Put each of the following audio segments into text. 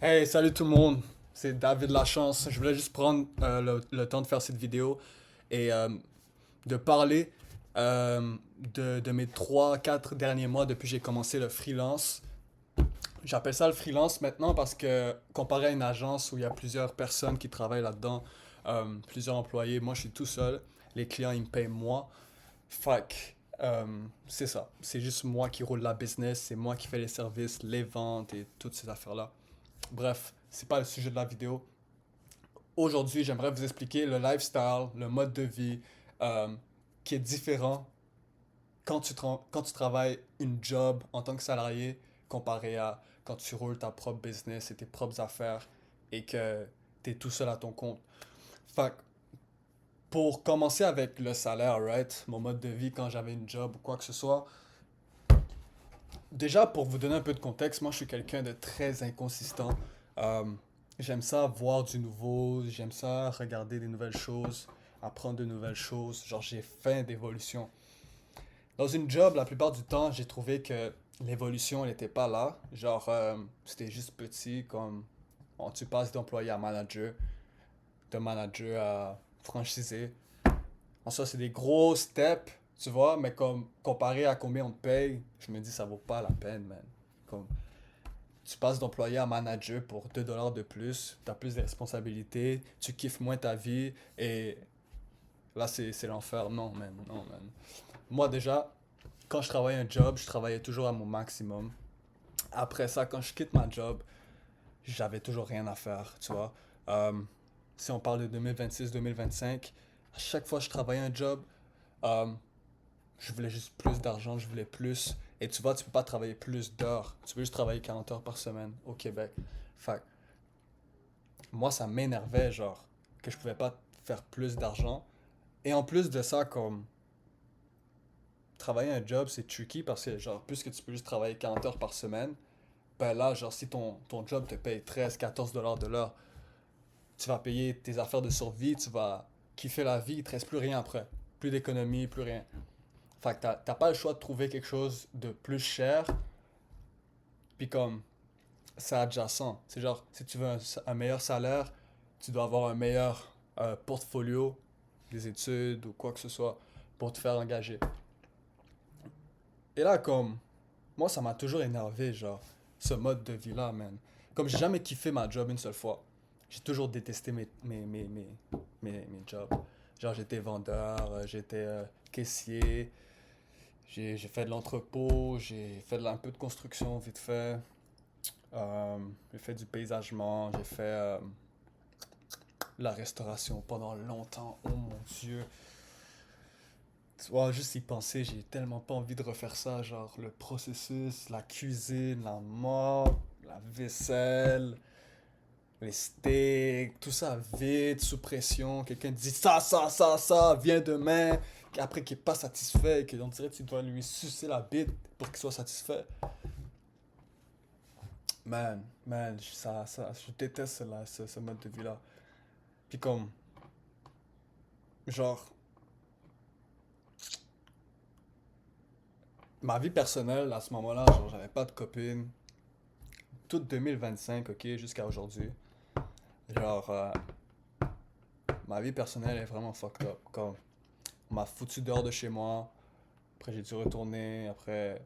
Hey, salut tout le monde, c'est David Lachance. Je voulais juste prendre le temps de faire cette vidéo et de parler de mes 3 4 derniers mois depuis que j'ai commencé le freelance. J'appelle ça le freelance maintenant parce que comparé à une agence où il y a plusieurs personnes qui travaillent là-dedans, plusieurs employés, moi je suis tout seul. Les clients ils me payent moi. Fuck, c'est ça. C'est juste moi qui roule la business, c'est moi qui fais les services, les ventes et toutes ces affaires-là. Bref, c'est pas le sujet de la vidéo. Aujourd'hui, j'aimerais vous expliquer le lifestyle, le mode de vie euh, qui est différent quand tu travailles une job en tant que salarié comparé à quand tu roules ta propre business et tes propres affaires et que tu es tout seul à ton compte. Fait que pour commencer avec le salaire, right, mon mode de vie quand j'avais une job ou quoi que ce soit, déjà pour vous donner un peu de contexte, moi je suis quelqu'un de très inconsistant. Euh, J'aime ça voir du nouveau, j'aime ça regarder des nouvelles choses, apprendre de nouvelles choses. Genre, j'ai faim d'évolution. Dans une job, la plupart du temps, j'ai trouvé que l'évolution n'était pas là. Genre, c'était juste petit, comme tu passes d'employé à manager, de manager à franchisé. En soi, c'est des gros steps, tu vois, mais comme comparé à combien on te paye, je me dis ça vaut pas la peine, man. Comme tu passes d'employé à manager pour 2 dollars de plus, tu as plus de responsabilités, tu kiffes moins ta vie et là c'est l'enfer. Non, man, non, man. Moi déjà, quand je travaillais un job, je travaillais toujours à mon maximum. Après ça, quand je quitte ma job, j'avais toujours rien à faire, tu vois. Euh, Si on parle de 2026-2025, à chaque fois que je travaillais un job, euh, je voulais juste plus d'argent, je voulais plus. Et tu vois, tu peux pas travailler plus d'heures. Tu peux juste travailler 40 heures par semaine au Québec. Fait que moi, ça m'énervait, genre, que je pouvais pas faire plus d'argent. Et en plus de ça, comme, travailler un job, c'est tricky parce que, genre, puisque tu peux juste travailler 40 heures par semaine, ben là, genre, si ton job te paye 13-14 dollars de l'heure, tu vas payer tes affaires de survie, tu vas kiffer la vie, il te reste plus rien après. Plus d'économie, plus rien. Fait que t'as pas le choix de trouver quelque chose de plus cher, puis comme, c'est adjacent. C'est genre, si tu veux un meilleur salaire, tu dois avoir un meilleur portfolio, des études ou quoi que ce soit, pour te faire engager. Et là, comme, moi, ça m'a toujours énervé, genre, ce mode de vie-là, man. Comme j'ai jamais kiffé ma job une seule fois. J'ai toujours détesté mes jobs. Genre, j'étais vendeur, j'étais caissier, j'ai fait de l'entrepôt, j'ai fait un peu de construction vite fait. J'ai fait du paysagement, j'ai fait la restauration pendant longtemps. Oh mon Dieu. Tu vois, juste y penser, j'ai tellement pas envie de refaire ça. Genre, le processus, la cuisine, la mop, la vaisselle, les steaks, tout ça vite, sous pression. Quelqu'un te dit ça, viens demain. Après, qu'il est pas satisfait, qu'on dirait que tu dois lui sucer la bite pour qu'il soit satisfait. Man, je déteste ce mode de vie-là. Puis comme, genre, ma vie personnelle, à ce moment-là, genre, j'avais pas de copine. Tout 2025, ok, jusqu'à aujourd'hui. Genre, ma vie personnelle est vraiment fucked up. Comme, on m'a foutu dehors de chez moi. Après, j'ai dû retourner. Après,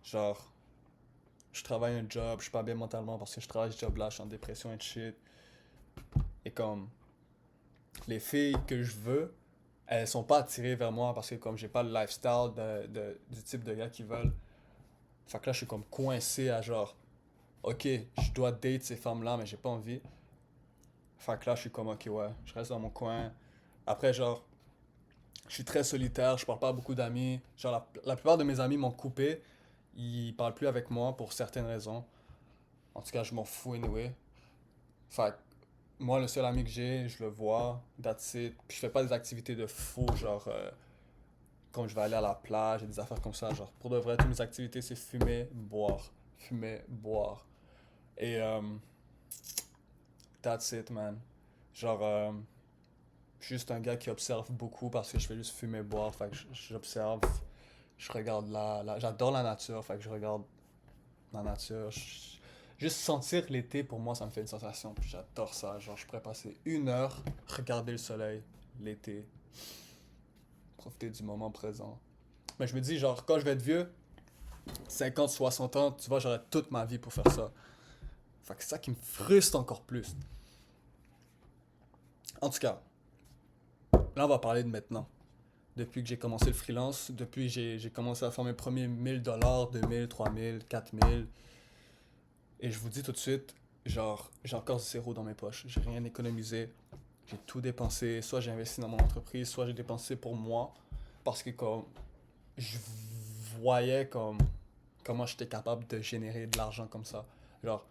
genre, je travaille un job. Je suis pas bien mentalement parce que je travaille ce job-là. Je suis en dépression et shit. Et comme, les filles que je veux, elles sont pas attirées vers moi parce que comme j'ai pas le lifestyle du type de gars qu'ils veulent. Fait que là, je suis comme coincé à genre, ok, je dois date ces femmes-là, mais j'ai pas envie. Fait que là, je suis comme, ok, ouais, je reste dans mon coin. Après, genre, je suis très solitaire, je parle pas à beaucoup d'amis. Genre, la plupart de mes amis m'ont coupé. Ils parlent plus avec moi pour certaines raisons. En tout cas, je m'en fous anyway. Fait que moi, le seul ami que j'ai, je le vois, that's it. Puis je fais pas des activités de fou, genre, comme je vais aller à la plage et des affaires comme ça. Genre, pour de vrai, toutes mes activités, c'est fumer, boire. Fumer, boire. Et, that's it, man. Genre, je suis juste un gars qui observe beaucoup parce que je fais juste fumer, boire. Fait que j'observe, je regarde j'adore la nature. Fait que je regarde la nature. Juste sentir l'été, pour moi, ça me fait une sensation. Puis j'adore ça. Genre, je pourrais passer 1 heure, regarder le soleil, l'été, profiter du moment présent. Mais je me dis, genre, quand je vais être vieux, 50, 60 ans, tu vois, j'aurai toute ma vie pour faire ça. Fait que c'est ça qui me frustre encore plus. En tout cas, là, on va parler de maintenant. Depuis que j'ai commencé le freelance, depuis que j'ai commencé à faire mes premiers 1000 $, 2000, 3000, 4000. Et je vous dis tout de suite, genre, j'ai encore 0 dans mes poches. J'ai rien économisé. J'ai tout dépensé. Soit j'ai investi dans mon entreprise, soit j'ai dépensé pour moi. Parce que comme je voyais comme comment j'étais capable de générer de l'argent comme ça. Genre,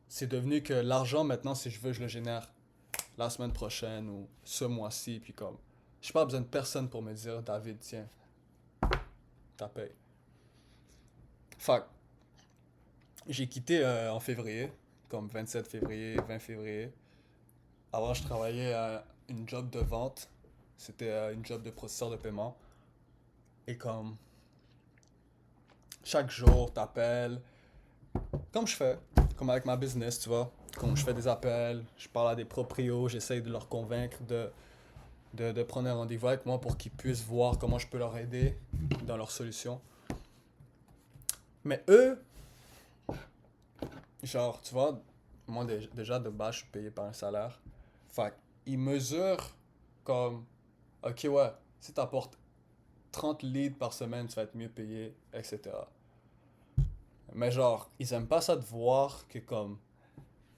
c'est devenu que l'argent maintenant, si je veux, je le génère la semaine prochaine ou ce mois-ci. Puis comme, j'ai pas besoin de personne pour me dire, David, tiens, ta paye. Fait que j'ai quitté en février, comme 27 février, 20 février. Avant, je travaillais à une job de vente. C'était une job de processeur de paiement. Et comme chaque jour, t'appelles, comme je fais, comme avec ma business, tu vois. Comme je fais des appels, je parle à des proprios, j'essaye de leur convaincre de prendre un rendez-vous avec moi pour qu'ils puissent voir comment je peux leur aider dans leur solution. Mais eux, genre, tu vois, moi déjà de base, je suis payé par un salaire. Fait qu'ils mesurent comme, ok, ouais, si t'apportes 30 leads par semaine, tu vas être mieux payé, etc. Mais genre, ils aiment pas ça de voir que comme,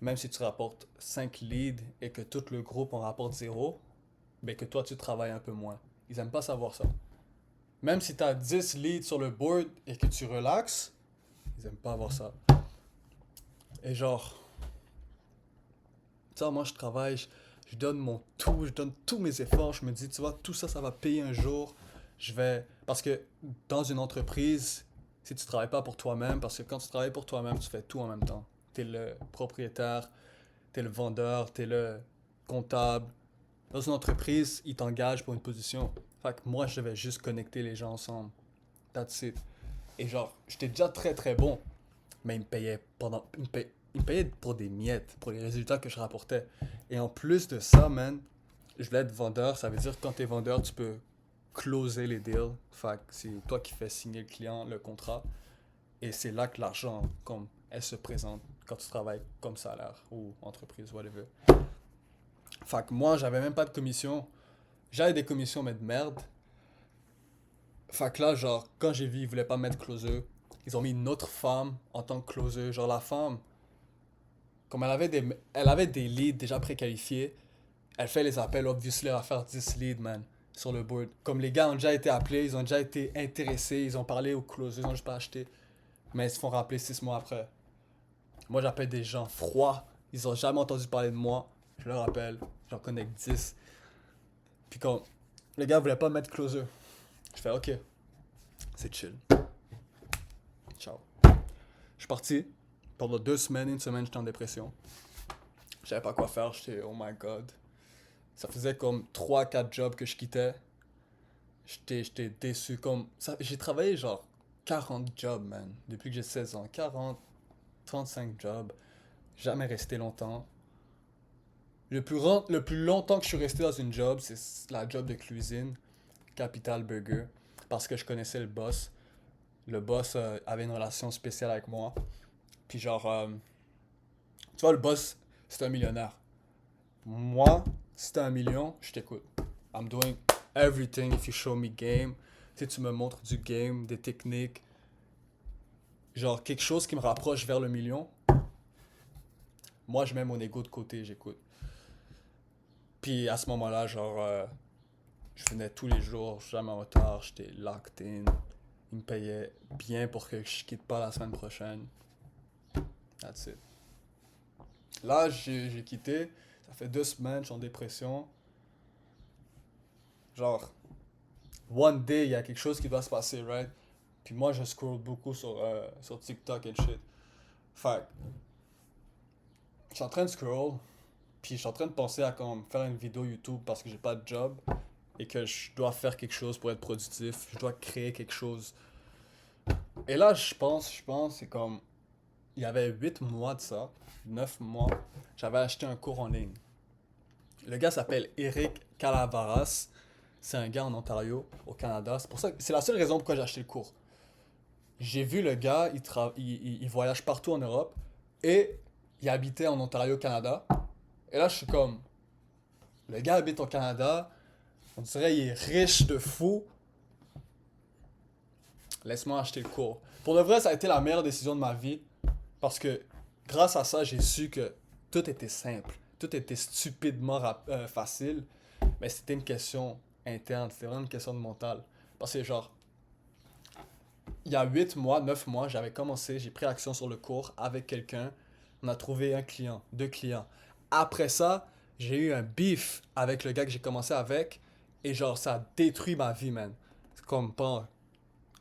même si tu rapportes 5 leads et que tout le groupe en rapporte 0, ben que toi tu travailles un peu moins. Ils aiment pas savoir ça. Même si tu as 10 leads sur le board et que tu relaxes, ils aiment pas avoir ça. Et genre, tu sais, moi je travaille, je donne mon tout, je donne tous mes efforts, je me dis, tu vois, tout ça, ça va payer un jour. Je vais. Parce que dans une entreprise, si tu travailles pas pour toi-même, parce que quand tu travailles pour toi-même, tu fais tout en même temps. Tu es le propriétaire, tu es le vendeur, tu es le comptable. Dans une entreprise, ils t'engagent pour une position. Fait que moi, je devais juste connecter les gens ensemble. That's it. Et genre, j'étais déjà très très bon, mais ils me payaient pendant. Ils me payaient pour des miettes, pour les résultats que je rapportais. Et en plus de ça, man, je voulais être vendeur. Ça veut dire que quand t'es vendeur, tu peux closer les deals. Fait que c'est toi qui fais signer le client le contrat. Et c'est là que l'argent, comme elle se présente quand tu travailles comme salaire ou entreprise, whatever. Fait que moi, j'avais même pas de commission. J'avais des commissions, mais de merde. Fait que là, genre, quand j'ai vu, ils voulaient pas mettre closer, ils ont mis une autre femme en tant que closer. Genre, la femme, comme elle avait des leads déjà préqualifiés, elle fait les appels, obviously, elle va faire 10 leads, man, sur le board. Comme les gars ont déjà été appelés, ils ont déjà été intéressés, ils ont parlé aux closers, ils ont juste pas acheté. Mais ils se font rappeler 6 mois après. Moi, j'appelle des gens froids, ils ont jamais entendu parler de moi. Je leur appelle, j'en connecte 10. Puis quand les gars voulaient pas mettre closer, je fais ok, c'est chill. Ciao. Je suis parti. Pendant 2 semaines, une semaine, j'étais en dépression. Je savais pas quoi faire, j'étais oh my god. Ça faisait comme 3 4 jobs que je quittais. J'étais déçu. Comme ça, j'ai travaillé genre 40 jobs, man. Depuis que j'ai 16 ans. 40, 35 jobs. Jamais resté longtemps. Le plus longtemps que je suis resté dans une job, c'est la job de cuisine, Capital Burger. Parce que je connaissais le boss. Le boss avait une relation spéciale avec moi. Puis genre, tu vois, le boss, c'est un millionnaire. Moi, si t'as 1 million, je t'écoute. I'm doing everything if you show me game. Tu sais, tu me montres du game, des techniques. Genre, quelque chose qui me rapproche vers le million. Moi, je mets mon ego de côté, j'écoute. Puis à ce moment-là, genre, je venais tous les jours, jamais en retard, j'étais locked in. Ils me payaient bien pour que je quitte pas la semaine prochaine. That's it. Là, j'ai quitté. Ça fait 2 semaines, je suis en dépression. Genre, one day, il y a quelque chose qui doit se passer, right? Puis moi, je scroll beaucoup sur TikTok et shit. Fait que, je suis en train de scroll, puis je suis en train de penser à comme faire une vidéo YouTube parce que j'ai pas de job et que je dois faire quelque chose pour être productif. Je dois créer quelque chose. Et là, je pense, c'est comme, il y avait 8 mois de ça, 9 mois, j'avais acheté un cours en ligne. Le gars s'appelle Eric Calavaras. C'est un gars en Ontario, au Canada. C'est la seule raison pourquoi j'ai acheté le cours. J'ai vu le gars, il voyage partout en Europe et il habitait en Ontario, Canada. Et là, je suis comme, le gars habite au Canada, on dirait qu'il est riche de fou. Laisse-moi acheter le cours. Pour de vrai, ça a été la meilleure décision de ma vie parce que grâce à ça, j'ai su que tout était simple. Tout était stupidement facile, mais c'était une question interne. C'était vraiment une question de mental. Parce que genre, il y a 8 mois, 9 mois, j'avais commencé, j'ai pris action sur le cours avec quelqu'un. On a trouvé un client, deux clients. Après ça, j'ai eu un beef avec le gars que j'ai commencé avec. Et genre, ça a détruit ma vie, man. C'est comme pendant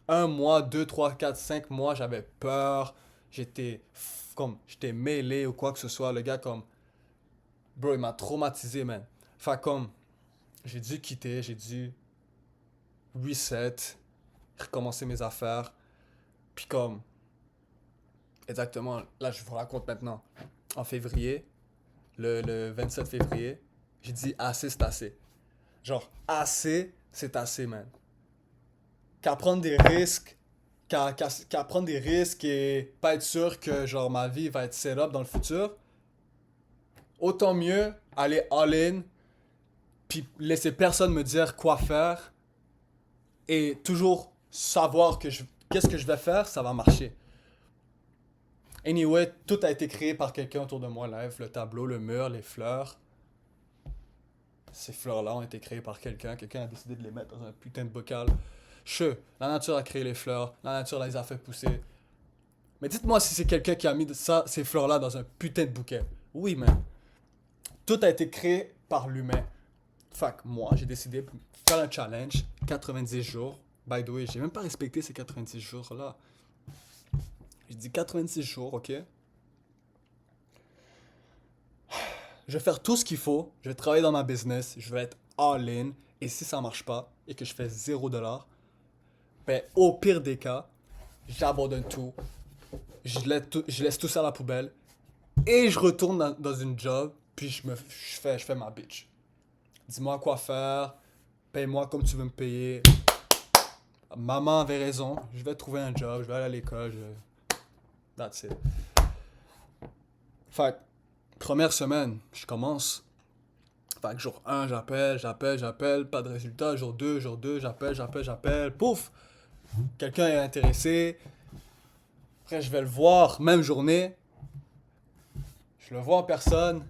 un mois, 2, 3, 4, 5 mois, j'avais peur. J'étais mêlé ou quoi que ce soit. Le gars, comme, bro, il m'a traumatisé, man. Fait comme, j'ai dû quitter, j'ai dû reset, recommencer mes affaires. Puis comme, exactement, là, je vous raconte maintenant. En février, le 27 février, j'ai dit assez, c'est assez. Genre, assez, c'est assez, man. Qu'à prendre des risques, qu'à prendre des risques et pas être sûr que, genre, ma vie va être set up dans le futur, autant mieux aller all-in, puis laisser personne me dire quoi faire, et toujours savoir qu'est-ce que je vais faire, ça va marcher. Anyway, tout a été créé par quelqu'un autour de moi, live, le tableau, le mur, les fleurs. Ces fleurs-là ont été créées par quelqu'un. Quelqu'un a décidé de les mettre dans un putain de bocal. La nature a créé les fleurs. La nature les a fait pousser. Mais dites-moi si c'est quelqu'un qui a mis ces fleurs-là dans un putain de bouquet. Oui, man. Tout a été créé par l'humain. Fait que moi, j'ai décidé de faire un challenge. 90 jours. By the way, j'ai même pas respecté ces 90 jours-là. J'ai dit 86 jours, ok? Je vais faire tout ce qu'il faut, je vais travailler dans ma business, je vais être all-in, et si ça marche pas, et que je fais 0$, ben au pire des cas, j'abandonne tout, je laisse tout ça à la poubelle, et je retourne dans une job, puis je fais ma bitch. Dis-moi quoi faire, paye-moi comme tu veux me payer. Maman avait raison, je vais trouver un job, je vais aller à l'école, That's it. Fait première semaine, je commence. Fait que jour 1, j'appelle, pas de résultat. Jour 2, j'appelle, pouf! Quelqu'un est intéressé. Après, je vais le voir, même journée. Je le vois en personne.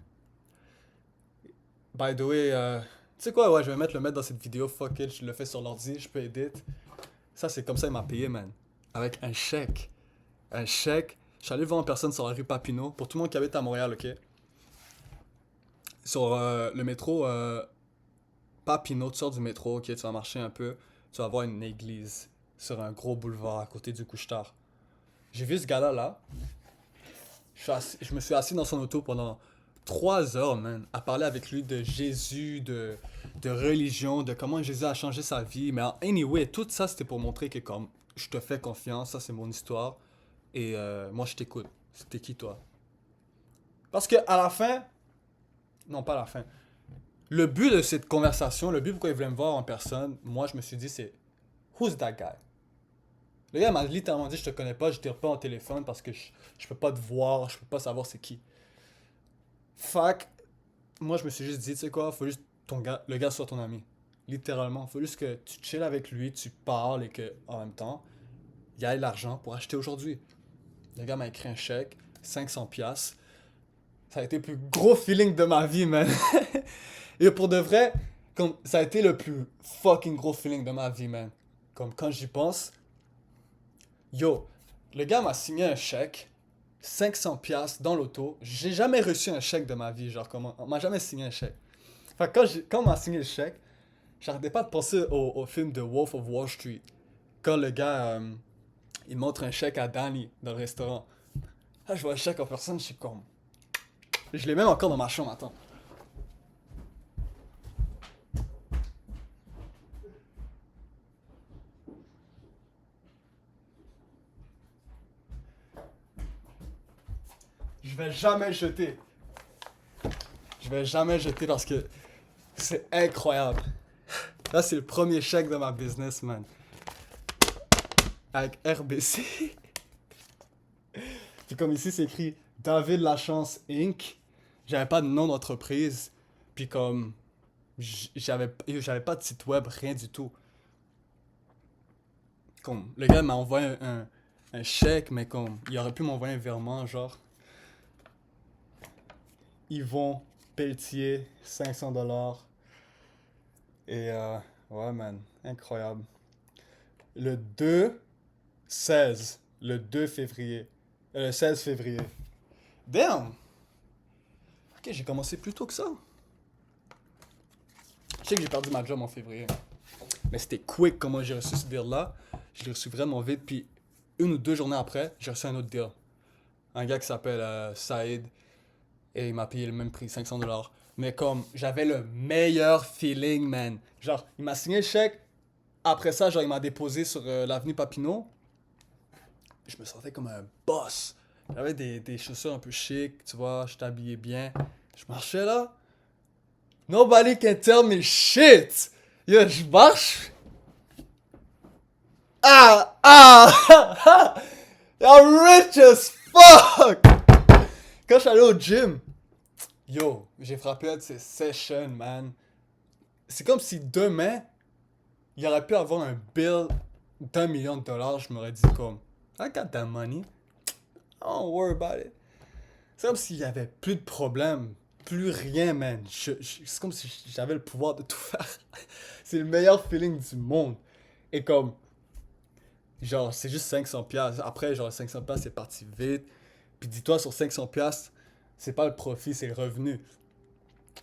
By the way, tu sais quoi, ouais, je vais le mettre dans cette vidéo. Fuck it, je le fais sur l'ordi, je peux edit. Ça, c'est comme ça, il m'a payé, man. Avec un chèque. Un chèque. Je suis allé le voir en personne sur la rue Papineau. Pour tout le monde qui habite à Montréal, ok? Sur le métro Papineau, tu sors du métro, ok, tu vas marcher un peu, tu vas voir une église sur un gros boulevard à côté du couche-tard. J'ai vu ce gars-là, là. Je me suis assis dans son auto pendant 3 heures, man, à parler avec lui de Jésus, de religion, de comment Jésus a changé sa vie. Mais anyway, tout ça, c'était pour montrer que comme je te fais confiance, ça c'est mon histoire, et moi je t'écoute. C'était qui toi? Parce que à la fin, non pas à la fin, le but de cette conversation, le but pourquoi il voulait me voir en personne, moi je me suis dit c'est Who's that guy? Le gars m'a littéralement dit je te connais pas, je t'ai pas en téléphone parce que je peux pas te voir, je peux pas savoir c'est qui. Fuck. Moi je me suis juste dit, tu sais quoi, faut juste le gars soit ton ami. Littéralement. Faut juste que tu chill avec lui, tu parles et que en même temps, il y ait l'argent pour acheter aujourd'hui. Le gars m'a écrit un chèque, 500$. Ça a été le plus gros feeling de ma vie, man. Et pour de vrai, comme, ça a été le plus fucking gros feeling de ma vie, man. Comme quand j'y pense, yo, le gars m'a signé un chèque, 500$ dans l'auto. J'ai jamais reçu un chèque de ma vie, genre, comment, on m'a jamais signé un chèque. Fait que quand on m'a signé le chèque, j'arrêtais pas de penser au film de Wolf of Wall Street. Quand le gars, il montre un chèque à Danny dans le restaurant. Là, je vois le chèque en personne, je suis comme... Je l'ai même encore dans ma chambre, attends. vais jamais le jeter. Je vais jamais le jeter parce que c'est incroyable. Là, c'est le premier chèque de ma business, man. Avec RBC. Puis comme ici, c'est écrit David Lachance Inc. J'avais pas de nom d'entreprise. Puis comme j'avais pas de site web, rien du tout. Comme le gars m'a envoyé un chèque, mais comme il aurait pu m'envoyer un virement, genre Yvon Pelletier, 500$. Et ouais, man, incroyable. Le 2 16, le 2 février. Le 16 février. Damn! Ok, j'ai commencé plus tôt que ça. Je sais que j'ai perdu ma job en février. Mais c'était quick comment j'ai reçu ce deal-là. Je l'ai reçu vraiment vite. Puis 1 ou 2 journées après, j'ai reçu un autre deal. Un gars qui s'appelle Saïd. Et il m'a payé le même prix, 500$. Mais comme, j'avais le meilleur feeling, man. Genre, il m'a signé le chèque. Après ça, genre, il m'a déposé sur l'avenue Papineau. Je me sentais comme un boss. J'avais des chaussures un peu chic, tu vois. J'étais habillé bien. Je marchais là. Nobody can tell me shit. Yo, je marche. Ah! I'm rich as fuck! Quand je suis allé au gym, yo, j'ai frappé un de ces sessions, man. C'est comme si demain, il aurait pu avoir un bill d'1 million de dollars. Je m'aurais dit comme, I got that money. Don't worry about it. C'est comme s'il y avait plus de problèmes. Plus rien, man. C'est comme si j'avais le pouvoir de tout faire. C'est le meilleur feeling du monde. Et comme, genre, c'est juste 500$. Après, genre, 500$, c'est parti vite. Puis dis-toi, sur 500$, c'est pas le profit, c'est le revenu.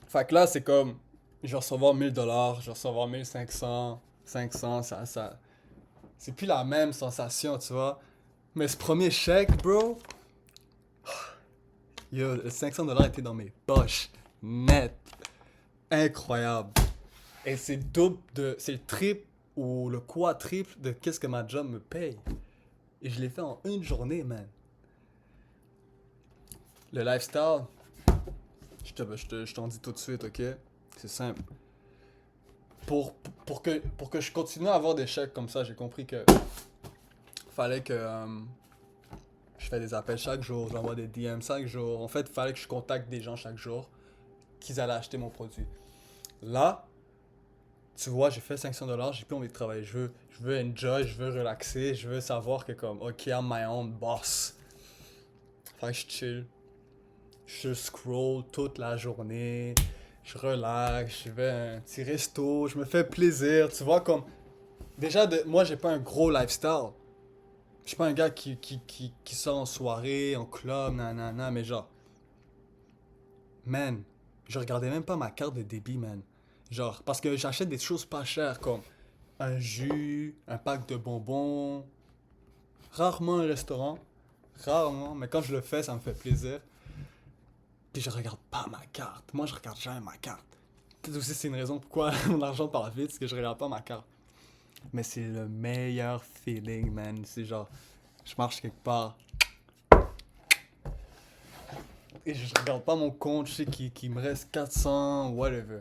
Fait que là, c'est comme, je vais recevoir 1000$, je vais recevoir 1500, 500, ça. C'est plus la même sensation, tu vois. Mais ce premier chèque, bro, yo, le 500$ était dans mes poches. Net. Incroyable. Et c'est c'est le triple ou le quadruple de qu'est-ce que ma job me paye. Et je l'ai fait en une journée, man. Le lifestyle, je t'en dis tout de suite, ok? C'est simple. Pour que je continue à avoir des chèques comme ça, j'ai compris que fallait que je fais des appels chaque jour, j'envoie des DM chaque jour. En fait, il fallait que je contacte des gens chaque jour qu'ils allaient acheter mon produit. Là, tu vois, j'ai fait 500$, j'ai plus envie de travailler. Je veux enjoy, je veux relaxer, je veux savoir que comme, ok, I'm my own boss. Fait que je chill. Je scroll toute la journée. Je relaxe, je vais à un petit resto, je me fais plaisir. Tu vois, comme. Déjà, moi, j'ai pas un gros lifestyle. Je suis pas un gars qui sort en soirée, en club, nanana, mais genre. Man, je regardais même pas ma carte de débit, man. Genre, parce que j'achète des choses pas chères comme un jus, un pack de bonbons. Rarement un restaurant. Rarement, mais quand je le fais, ça me fait plaisir. Puis je regarde pas ma carte. Moi, je regarde jamais ma carte. Peut-être aussi c'est une raison pourquoi mon argent part vite, c'est que je regarde pas ma carte. Mais c'est le meilleur feeling, man. C'est genre, je marche quelque part et je regarde pas mon compte, je sais qu'il me reste 400, whatever.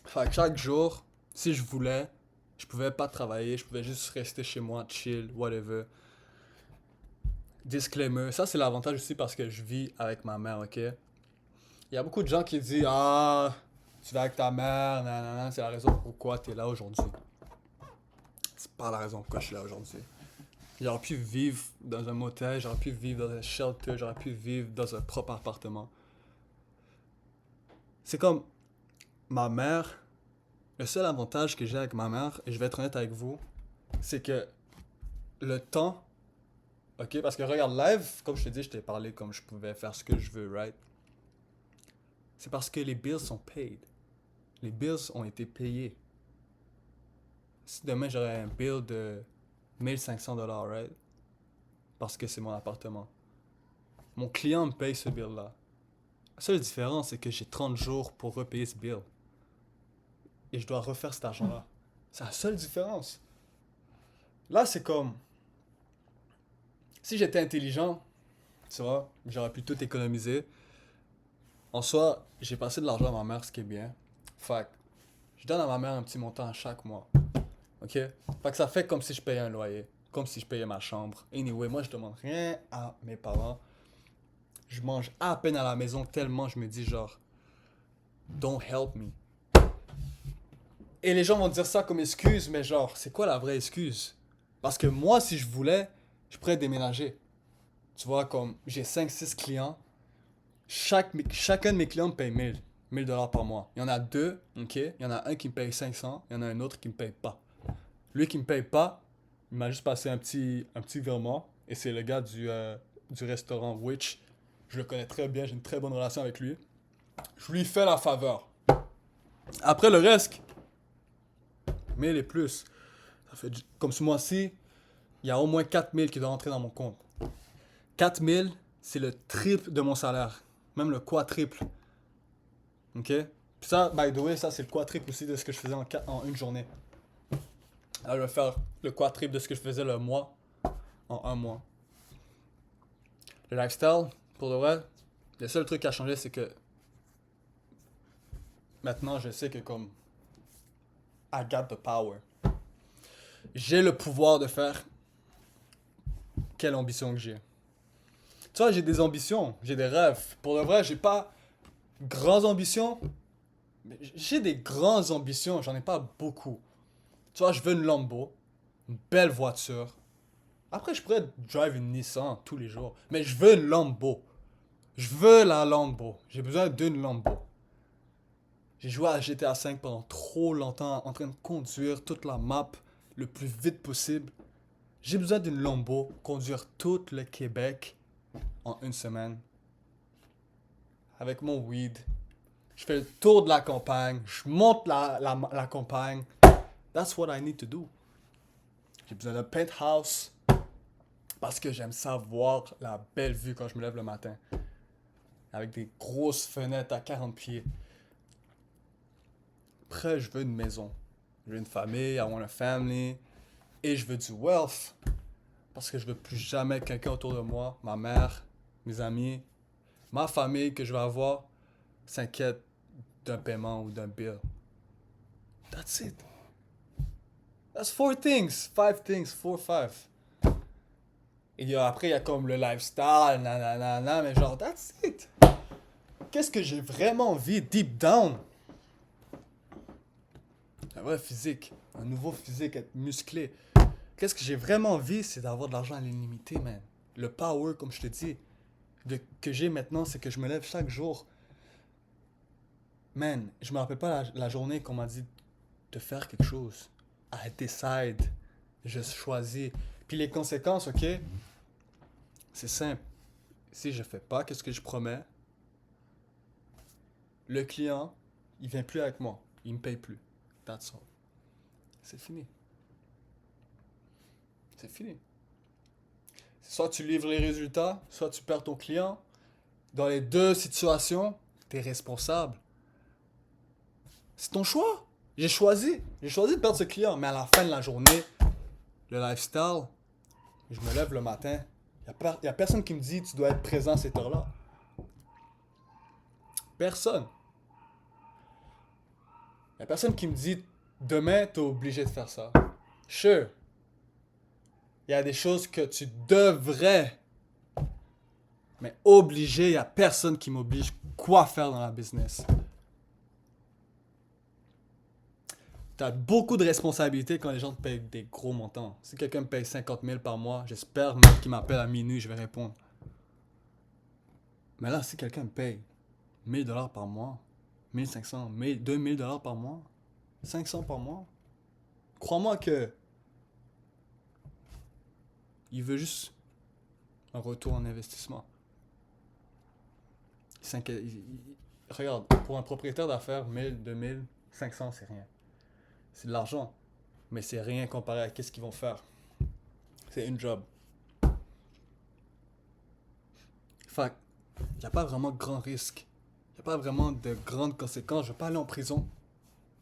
Fait que chaque jour, si je voulais, je pouvais pas travailler, je pouvais juste rester chez moi, chill, whatever. Disclaimer, ça c'est l'avantage aussi parce que je vis avec ma mère, ok? Il y a beaucoup de gens qui disent ah, tu vas avec ta mère, nanana, c'est la raison pourquoi tu es là aujourd'hui. C'est pas la raison pourquoi je suis là aujourd'hui. J'aurais pu vivre dans un motel, j'aurais pu vivre dans un shelter, j'aurais pu vivre dans un propre appartement. C'est comme ma mère, le seul avantage que j'ai avec ma mère, et je vais être honnête avec vous, c'est que le temps, ok, parce que regarde, live, comme je te dis, je t'ai parlé comme je pouvais faire ce que je veux, right? C'est parce que les bills sont paid. Les bills ont été payés. Si demain j'aurais un bill de 1500$, right? Parce que c'est mon appartement. Mon client me paye ce bill-là. La seule différence, c'est que j'ai 30 jours pour repayer ce bill. Et je dois refaire cet argent-là. C'est la seule différence. Là, c'est comme... Si j'étais intelligent, Tu vois, j'aurais pu tout économiser. En soi, j'ai passé de l'argent à ma mère, ce qui est bien. Fait que je donne à ma mère un petit montant chaque mois. OK? Fait que ça fait comme si je payais un loyer. Comme si je payais ma chambre. Anyway, moi, je demande rien à mes parents. Je mange à peine à la maison tellement je me dis genre, don't help me. Et les gens vont dire ça comme excuse, mais genre, c'est quoi la vraie excuse? Parce que moi, si je voulais, je pourrais déménager. Tu vois, comme j'ai 5 6 clients, chacun de mes clients me paye 1000 dollars par mois. Il y en a deux, ok? Il y en a un qui me paye 500, il y en a un autre qui me paye pas. Lui qui me paye pas, il m'a juste passé un petit virement, et c'est le gars du restaurant Witch. Je le connais très bien, j'ai une très bonne relation avec lui. Je lui fais la faveur. Après le reste, 1000 et plus. Ça fait, comme ce mois-ci, il y a au moins 4000 qui doivent rentrer dans mon compte. 4000, c'est le triple de mon salaire. Même le quadruple. OK? Puis ça, by the way, ça c'est le quadruple aussi de ce que je faisais en une journée. Alors je vais faire le quadruple de ce que je faisais le mois en un mois. Le lifestyle, pour de vrai, le seul truc qui a changé, c'est que maintenant je sais que comme I got the power. J'ai le pouvoir de faire quelle ambition que j'ai. Tu vois, j'ai des ambitions, j'ai des rêves. Pour de vrai, j'ai pas grandes ambitions, mais j'ai des grandes ambitions, j'en ai pas beaucoup. Tu vois, je veux une Lambo, une belle voiture. Après, je pourrais drive une Nissan tous les jours, mais je veux une Lambo. Je veux la Lambo. J'ai besoin d'une Lambo. J'ai joué à GTA V pendant trop longtemps en train de conduire toute la map le plus vite possible. J'ai besoin d'une Lambo, conduire tout le Québec en une semaine. Avec mon weed. Je fais le tour de la campagne. Je monte la campagne. That's what I need to do. J'ai besoin d'un penthouse. Parce que j'aime ça voir la belle vue quand je me lève le matin. Avec des grosses fenêtres à 40 pieds. Après, je veux une maison. Je veux une famille, I want a family. Et je veux du wealth. Parce que je veux plus jamais quelqu'un autour de moi, ma mère, mes amis, ma famille que je vais avoir, s'inquiète d'un paiement ou d'un bill. That's it. That's 4 things. 5 things. 4, 5. Et après, il y a comme le lifestyle, nanana, mais genre, that's it. Qu'est-ce que j'ai vraiment envie, deep down? Un vrai physique. Un nouveau physique, être musclé. Qu'est-ce que j'ai vraiment envie, c'est d'avoir de l'argent à l'illimité, man. Le power, comme je te dis, que j'ai maintenant, c'est que je me lève chaque jour. Man, je me rappelle pas la journée qu'on m'a dit de faire quelque chose. I decide. Je choisis. Puis les conséquences, ok? C'est simple. Si je fais pas qu'est-ce que je promets, le client, il vient plus avec moi. Il me paye plus. That's all. C'est fini. C'est fini. Soit tu livres les résultats, soit tu perds ton client. Dans les deux situations, tu es responsable. C'est ton choix. J'ai choisi. J'ai choisi de perdre ce client. Mais à la fin de la journée, le lifestyle, je me lève le matin. Il n'y a personne qui me dit tu dois être présent à cette heure-là. Personne. Il n'y a personne qui me dit demain, tu es obligé de faire ça. Sure. Il y a des choses que tu devrais. Mais obligé, il n'y a personne qui m'oblige quoi faire dans la business. Tu as beaucoup de responsabilités quand les gens te payent des gros montants. Si quelqu'un me paye 50 000 par mois, j'espère même qu'il m'appelle à minuit, je vais répondre. Mais là, si quelqu'un me paye 1000 dollars par mois, 1500, 2000 dollars par mois, 500 par mois, crois-moi que il veut juste un retour en investissement. Regarde, pour un propriétaire d'affaires, 1000, 2000, 500, c'est rien. C'est de l'argent, mais c'est rien comparé à ce qu'ils vont faire. C'est une job. Fait il n'y a pas vraiment de grand risque. Il n'y a pas vraiment de grandes conséquences. Je ne vais pas aller en prison.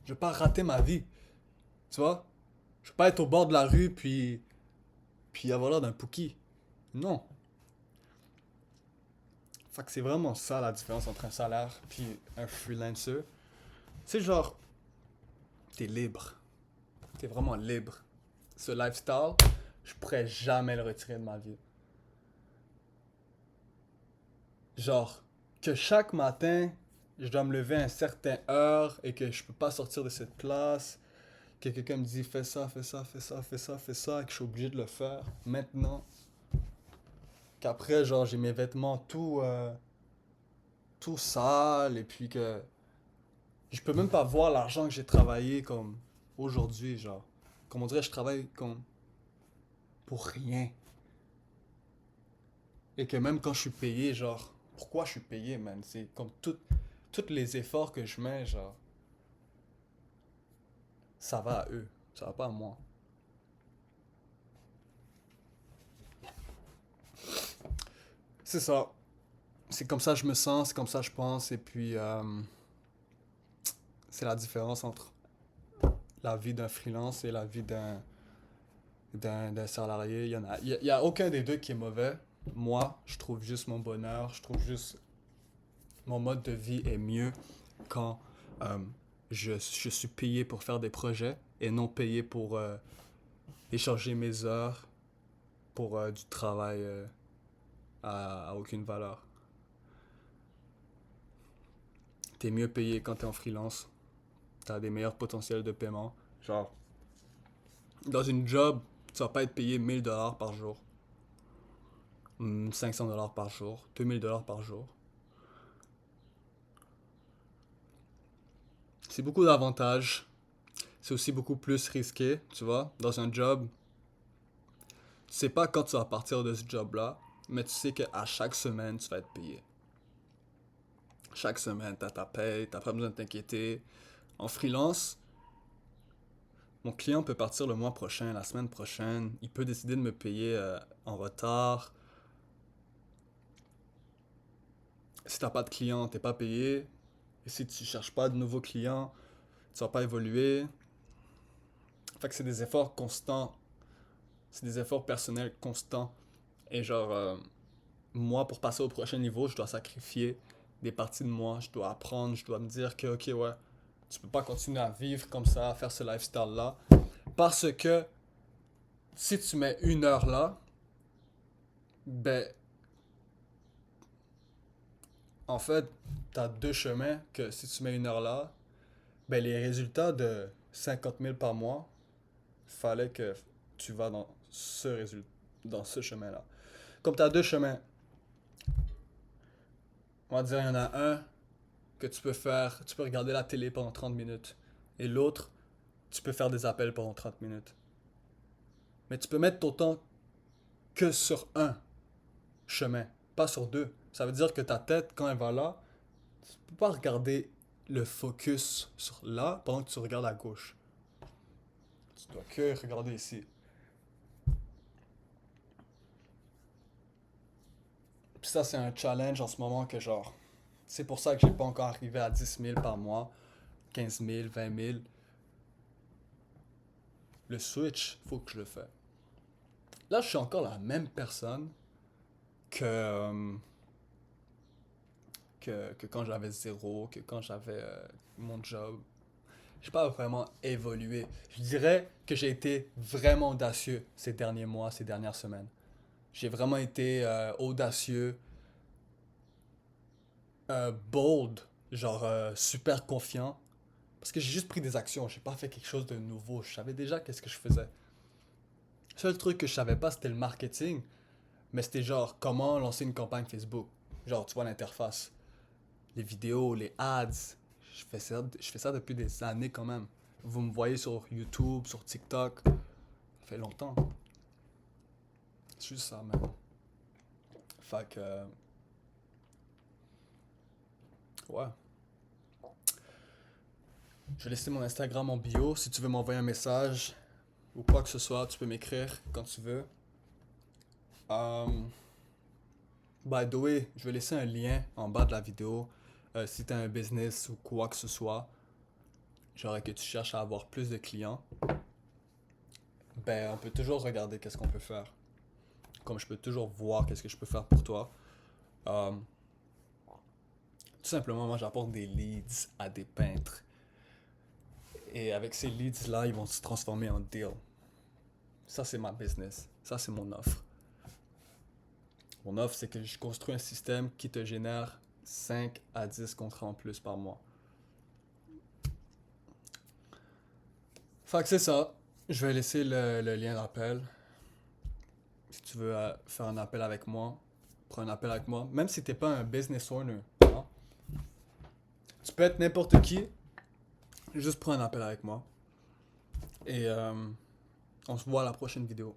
Je ne vais pas rater ma vie. Tu vois? Je ne vais pas être au bord de la rue puis avoir l'air d'un Pookie. Non. Fait que c'est vraiment ça la différence entre un salaire puis un freelancer. C'est genre, t'es libre. T'es vraiment libre. Ce lifestyle, je pourrais jamais le retirer de ma vie. Genre, que chaque matin, je dois me lever à une certaine heure et que je peux pas sortir de cette place. Que quelqu'un me dit fais ça, fais ça, fais ça, fais ça, fais ça, et que je suis obligé de le faire maintenant. Qu'après, genre, j'ai mes vêtements tout sales et puis que je peux même pas voir l'argent que j'ai travaillé comme aujourd'hui, genre. Comme on dirait, je travaille comme pour rien. Et que même quand je suis payé, genre, pourquoi je suis payé, man? C'est comme tous les efforts que je mets, genre, ça va à eux, ça va pas à moi. C'est ça. C'est comme ça que je me sens, c'est comme ça que je pense, et puis c'est la différence entre la vie d'un freelance et la vie d'un salarié. Il y a aucun des deux qui est mauvais. Moi, je trouve juste mon bonheur, je trouve juste mon mode de vie est mieux quand euh, je suis payé pour faire des projets et non payé pour échanger mes heures pour du travail à aucune valeur. T'es mieux payé quand t'es en freelance. T'as des meilleurs potentiels de paiement. Genre, dans une job, tu vas pas être payé 1000$ par jour, 500$ par jour, 2000$ par jour. C'est beaucoup d'avantages. C'est aussi beaucoup plus risqué, tu vois. Dans un job, tu sais pas quand tu vas partir de ce job-là, mais tu sais qu'à chaque semaine, tu vas être payé. Chaque semaine, t'as ta paye, t'as pas besoin de t'inquiéter. En freelance, mon client peut partir le mois prochain, la semaine prochaine. Il peut décider de me payer en retard. Si t'as pas de client, t'es pas payé. Et si tu cherches pas de nouveaux clients, tu vas pas évoluer. Fait que c'est des efforts constants. C'est des efforts personnels constants. Et genre, moi, pour passer au prochain niveau, je dois sacrifier des parties de moi. Je dois apprendre, je dois me dire que, ok, ouais, tu peux pas continuer à vivre comme ça, à faire ce lifestyle-là. Parce que si tu mets 1 heure là, ben, en fait, t'as deux chemins que si tu mets 1 heure là, ben, les résultats de 50 000 par mois, fallait que tu vas dans ce chemin-là. Comme t'as deux chemins, on va dire, il y en a un que tu peux faire, tu peux regarder la télé pendant 30 minutes. Et l'autre, tu peux faire des appels pendant 30 minutes. Mais tu peux mettre ton temps que sur un chemin, pas sur deux. Ça veut dire que ta tête, quand elle va là, tu peux pas regarder le focus sur là pendant que tu regardes à gauche. Tu dois que regarder ici. Puis ça, c'est un challenge en ce moment que genre, c'est pour ça que j'ai pas encore arrivé à 10 000 par mois, 15 000, 20 000. Le switch, faut que je le fasse. Là, je suis encore la même personne que, que quand j'avais zéro, que quand j'avais mon job. J'ai pas vraiment évolué. Je dirais que j'ai été vraiment audacieux ces derniers mois, ces dernières semaines. J'ai vraiment été audacieux, bold, genre super confiant. Parce que j'ai juste pris des actions, j'ai pas fait quelque chose de nouveau. Je savais déjà qu'est-ce que je faisais. Le seul truc que je savais pas, c'était le marketing. Mais c'était genre comment lancer une campagne Facebook. Genre, tu vois l'interface. Les vidéos, les ads. Je fais ça depuis des années quand même. Vous me voyez sur YouTube, sur TikTok. Ça fait longtemps. C'est juste ça, man. Fait que. Ouais. Je vais laisser mon Instagram en bio. Si tu veux m'envoyer un message ou quoi que ce soit, tu peux m'écrire quand tu veux. Um, By the way, je vais laisser un lien en bas de la vidéo. Si tu as un business ou quoi que ce soit, genre que tu cherches à avoir plus de clients, ben on peut toujours regarder qu'est-ce qu'on peut faire. Comme je peux toujours voir qu'est-ce que je peux faire pour toi. Um, simplement, moi, j'apporte des leads à des peintres. Et avec ces leads-là, ils vont se transformer en deal. Ça, c'est ma business. Ça, c'est mon offre. Mon offre, c'est que je construis un système qui te génère 5 à 10 contrats en plus par mois. Fait que c'est ça. Je vais laisser le lien d'appel. Si tu veux faire un appel avec moi, prends un appel avec moi. Même si t'es pas un business owner, hein. Tu peux être n'importe qui. Juste prends un appel avec moi. Et on se voit à la prochaine vidéo.